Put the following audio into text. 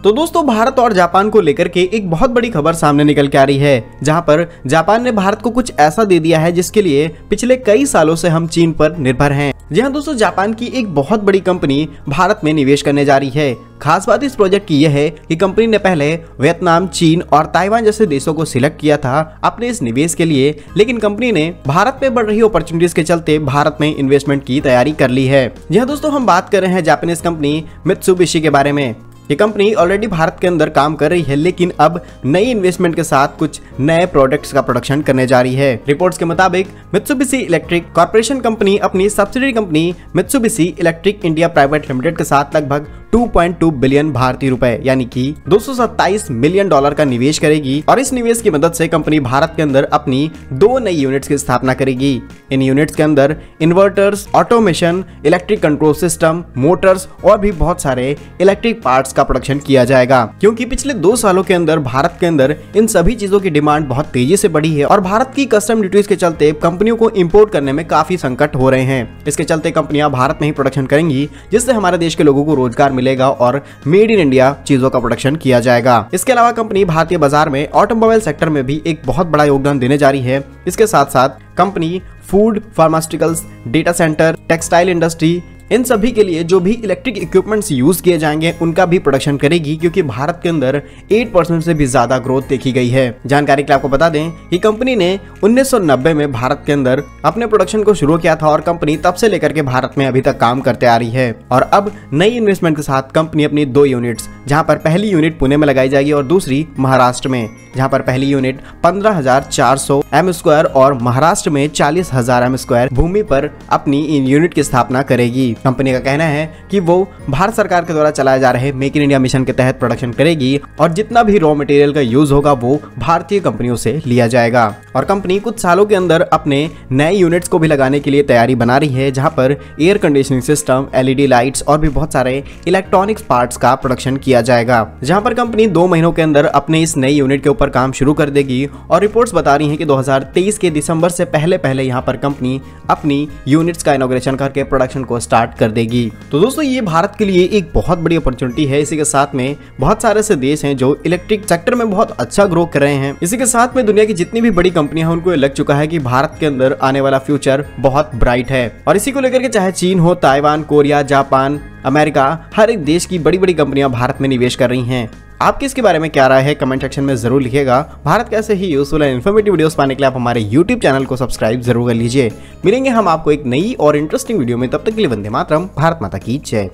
तो दोस्तों भारत और जापान को लेकर के एक बहुत बड़ी खबर सामने निकल के आ रही है, जहां पर जापान ने भारत को कुछ ऐसा दे दिया है जिसके लिए पिछले कई सालों से हम चीन पर निर्भर हैं। जी हां दोस्तों, जापान की एक बहुत बड़ी कंपनी भारत में निवेश करने जा रही है। खास बात इस प्रोजेक्ट की यह है कि कंपनी ने पहले वियतनाम, चीन और ताइवान जैसे देशों को सिलेक्ट किया था अपने इस निवेश के लिए, लेकिन कंपनी ने भारत में बढ़ रही अपॉर्चुनिटीज के चलते भारत में इन्वेस्टमेंट की तैयारी कर ली है। जी हां दोस्तों, हम बात कर रहे हैं जापानीज कंपनी मित्सुबिशी के बारे में। ये कंपनी ऑलरेडी भारत के अंदर काम कर रही है, लेकिन अब नई इन्वेस्टमेंट के साथ कुछ नए प्रोडक्ट्स का प्रोडक्शन करने जा रही है। रिपोर्ट्स के मुताबिक मित्सुबिशी इलेक्ट्रिक कॉर्पोरेशन कंपनी अपनी subsidiary company Mitsubishi electric India private limited के साथ लगभग 2.2 बिलियन भारतीय रुपए यानी कि 227 मिलियन डॉलर का निवेश करेगी और इस निवेश की मदद से कंपनी भारत के अंदर अपनी 2 नई यूनिट्स की स्थापना करेगी। इन यूनिट्स के अंदर inverters, automation, electric control system, Motors और भी बहुत सारे इलेक्ट्रिक पार्ट्स का प्रोडक्शन किया जाएगा, क्योंकि पिछले 2 सालों के अंदर भारत के अंदर इन सभी चीजों की डिमांड बहुत तेजी से बढ़ी है और भारत की कस्टम ड्यूटीज के चलते कंपनियों को इंपोर्ट करने में काफी संकट हो रहे हैं। इसके चलते कंपनियां भारत में ही प्रोडक्शन करेंगी, जिससे हमारे देश के लोगों को रोजगार मिलेगा और मेड इन इंडिया चीजों का प्रोडक्शन किया जाएगा। इसके अलावा कंपनी भारतीय बाजार में ऑटोमोबाइल सेक्टर में भी एक बहुत बड़ा योगदान देने जा रही है। इसके साथ साथ company food, pharmaceuticals, data centre, textile industry, इन सभी के लिए जो भी इलेक्ट्रिक इक्विपमेंट्स यूज किए जाएंगे उनका भी प्रोडक्शन करेगी, क्योंकि भारत के अंदर 8% से भी ज्यादा ग्रोथ देखी गई है। जानकारी के लिए आपको बता दें कि कंपनी ने 1990 में भारत के अंदर अपने प्रोडक्शन को शुरू किया था और कंपनी तब से लेकर के भारत में अभी तक काम करते आ रही है। और अब नई इन्वेस्टमेंट के साथ कंपनी अपनी 2 यूनिट्स, जहां पर पहली यूनिट पुणे में लगाई जाएगी और दूसरी महाराष्ट्र में, जहां पर पहली यूनिट 15,400 m² और महाराष्ट्र में 40,000 m² भूमि पर अपनी इन यूनिट की स्थापना करेगी। कंपनी का कहना है कि वो भारत सरकार के द्वारा चलाए जा रहे मेक इन इंडिया मिशन के तहत प्रोडक्शन करेगी और जितना भी रॉ मटेरियल का यूज होगा वो भारतीय कंपनियों से लिया जाएगा। और कंपनी कुछ सालों के अंदर अपने नए यूनिट्स को भी लगाने के लिए तैयारी बना रही है, जहां पर air conditioning system, LED lights और भी बहुत सारे इलेक्ट्रॉनिक्स पार्ट्स का प्रोडक्शन किया जाएगा। जहां पर कंपनी 2 महीनों के अंदर अपने इस नई यूनिट के ऊपर काम शुरू कर देगी और रिपोर्ट्स बता रही हैं कि 2023 के दिसंबर से पहले यहां पर कंपनी अपनी यूनिट्स का इनॉग्रेशन करके प्रोडक्शन को स्टार्ट कर देगी। तो दोस्तों ये भारत के लिए एक बहुत बड़ी अपॉर्चुनिटी है। इसी के साथ में बहुत सारे ऐसे देश हैं जो इलेक्ट्रिक सेक्टर में बहुत अच्छा ग्रो कर रहे हैं। इसी के साथ में दुनिया की जितनी भी बड़ी कंपनियां हैं उनको लग चुका है कि भारत के अंदर आने वाला फ्यूचर बहुत ब्राइट है। और इसी को लेकर के चाहे चीन हो, ताइवान, कोरिया, जापान, अमेरिका, हर एक देश की बड़ी बड़ी कंपनियां भारत में निवेश कर रही हैं। आपकी इसके बारे में क्या राय है कमेंट सेक्शन में जरूर लिखिएगा। भारत के ऐसे ही यूजफुल एंड इन्फॉर्मेटिव वीडियोस पाने के लिए आप हमारे YouTube चैनल को सब्सक्राइब जरूर कर लीजिए। मिलेंगे हम आपको एक नई और इंटरेस्टिंग वीडियो में, तब तक के लिए वंदे मातरम, भारत माता की जय।